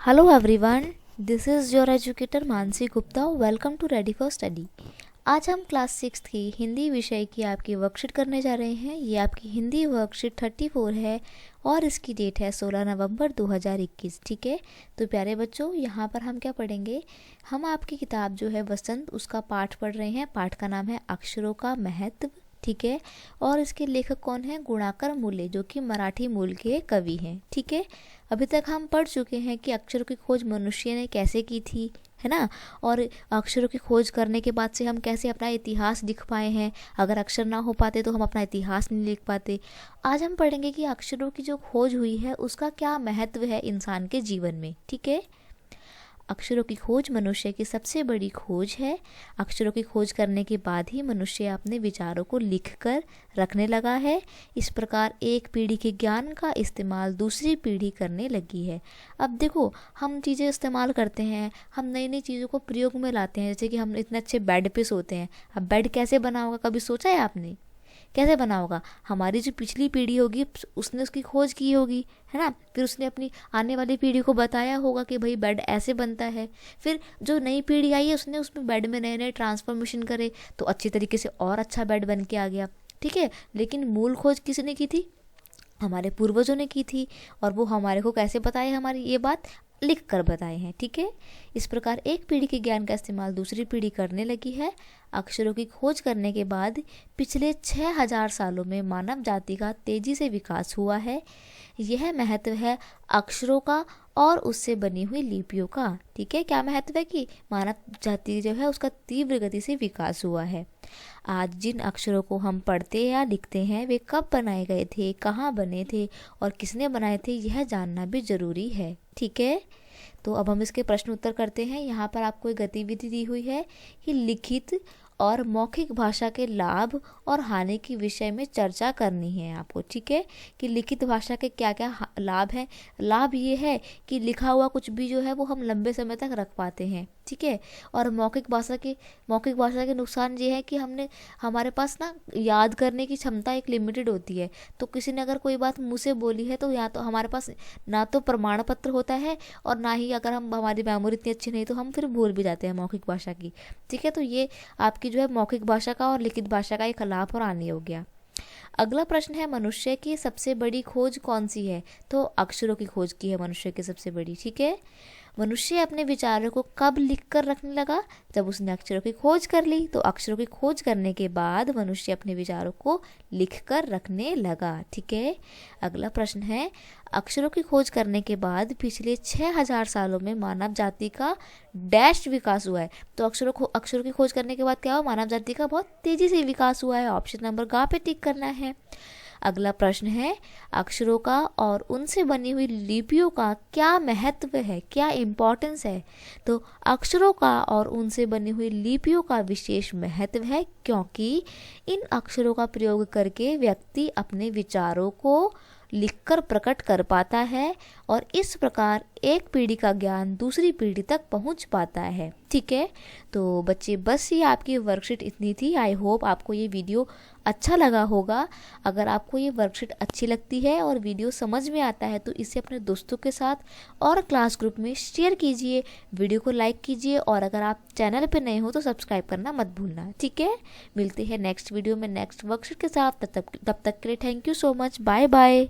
Hello everyone, this is your educator Mansi Gupta. Welcome to ready for study. आज हम class 6 की हिंदी विषय की आपकी वर्कशीट करने जा रहे हैं. ये आपकी हिंदी वर्कशीट 34 है और इसकी डेट है 16 नवंबर 2021. ठीक है, तो प्यारे बच्चों, यहाँ पर हम क्या पढ़ेंगे? हम आपकी किताब जो है वसंत, उसका पाठ पढ़ रहे हैं. पाठ का नाम है अक्षरों का महत्व. ठीक है, और इसके लेखक कौन है? गुणाकर मूले, जो कि मराठी मूल के कवि हैं. ठीक है, अभी तक हम पढ़ चुके हैं कि अक्षरों की खोज मनुष्य ने कैसे की थी, है ना, और अक्षरों की खोज करने के बाद से हम कैसे अपना इतिहास लिख पाए हैं. अगर अक्षर ना हो पाते तो हम अपना इतिहास नहीं लिख पाते. आज हम पढ़ेंगे कि अक्षरों की जो खोज हुई है उसका क्या महत्व है इंसान के जीवन में. ठीक है, अक्षरों की खोज मनुष्य की सबसे बड़ी खोज है. अक्षरों की खोज करने के बाद ही मनुष्य अपने विचारों को लिखकर रखने लगा है. इस प्रकार एक पीढ़ी के ज्ञान का इस्तेमाल दूसरी पीढ़ी करने लगी है. अब देखो, हम चीज़ें इस्तेमाल करते हैं, हम नई नई चीज़ों को प्रयोग में लाते हैं. जैसे कि हम इतने अच्छे बेड पे सोते हैं. अब बेड कैसे बना होगा, कभी सोचा है आपने? कैसे बना होगा? हमारी जो पिछली पीढ़ी होगी उसने उसकी खोज की होगी, है ना. फिर उसने अपनी आने वाली पीढ़ी को बताया होगा कि भाई बेड ऐसे बनता है. फिर जो नई पीढ़ी आई है उसने उसमें बेड में नए नए ट्रांसफॉर्मेशन करे तो अच्छी तरीके से और अच्छा बेड बन के आ गया. ठीक है, लेकिन मूल खोज किसने की थी? हमारे पूर्वजों ने की थी. और वो हमारे को कैसे बताए? हमारी ये बात लिख कर बताए हैं. ठीक है, इस प्रकार एक पीढ़ी के ज्ञान का इस्तेमाल दूसरी पीढ़ी करने लगी है. अक्षरों की खोज करने के बाद पिछले 6000 सालों में मानव जाति का तेजी से विकास हुआ है. यह महत्व है अक्षरों का और उससे बनी हुई लिपियों का. ठीक है, क्या महत्व है? कि मानव जाति जो है उसका तीव्र गति से विकास हुआ है. आज जिन अक्षरों को हम पढ़ते या लिखते हैं वे कब बनाए गए थे, कहाँ बने थे और किसने बनाए थे, यह जानना भी जरूरी है. ठीक है, तो अब हम इसके प्रश्न उत्तर करते हैं. यहाँ पर आपको एक गतिविधि दी हुई है कि लिखित और मौखिक भाषा के लाभ और हानि के विषय में चर्चा करनी है आपको. ठीक है, कि लिखित भाषा के क्या क्या लाभ हैं. लाभ ये है कि लिखा हुआ कुछ भी जो है वो हम लंबे समय तक रख पाते हैं. ठीक है, और मौखिक भाषा के नुकसान ये है कि हमारे पास ना याद करने की क्षमता एक लिमिटेड होती है. तो किसी ने अगर कोई बात मुँह से बोली है तो या तो हमारे पास ना तो प्रमाण पत्र होता है और ना ही अगर हमारी मेमोरी इतनी अच्छी नहीं तो हम फिर भूल भी जाते हैं मौखिक भाषा की. ठीक है, तो ये आपकी जो है मौखिक भाषा का और लिखित भाषा का एक लाभ और हानि हो गया. अगला प्रश्न है, मनुष्य की सबसे बड़ी खोज कौन सी है? तो अक्षरों की खोज की है मनुष्य की सबसे बड़ी. ठीक है, मनुष्य अपने विचारों को कब लिख कर रखने लगा? जब उसने अक्षरों की खोज कर ली. तो अक्षरों की खोज करने के बाद मनुष्य अपने विचारों को लिख कर रखने लगा. ठीक है, अगला प्रश्न है, अक्षरों की खोज करने के बाद पिछले 6000 सालों में मानव जाति का डैश विकास हुआ है. तो अक्षरों की खोज करने के बाद क्या हुआ? मानव जाति का बहुत तेजी से विकास हुआ है. ऑप्शन नंबर ग पे टिक करना है. अगला प्रश्न है, अक्षरों का और उनसे बनी हुई लिपियों का क्या महत्व है, क्या इम्पोर्टेंस है? तो अक्षरों का और उनसे बनी हुई लिपियों का विशेष महत्व है क्योंकि इन अक्षरों का प्रयोग करके व्यक्ति अपने विचारों को लिखकर प्रकट कर पाता है और इस प्रकार एक पीढ़ी का ज्ञान दूसरी पीढ़ी तक पहुंच पाता है. ठीक है, तो बच्चे बस ये आपकी वर्कशीट इतनी थी. आई होप आपको ये वीडियो अच्छा लगा होगा. अगर आपको ये वर्कशीट अच्छी लगती है और वीडियो समझ में आता है तो इसे अपने दोस्तों के साथ और क्लास ग्रुप में शेयर कीजिए. वीडियो को लाइक कीजिए और अगर आप चैनल पर नए हो तो सब्सक्राइब करना मत भूलना. ठीक है, मिलते हैं नेक्स्ट वीडियो में नेक्स्ट वर्कशीट के साथ. तब तक के लिए thank you so much. Bye bye.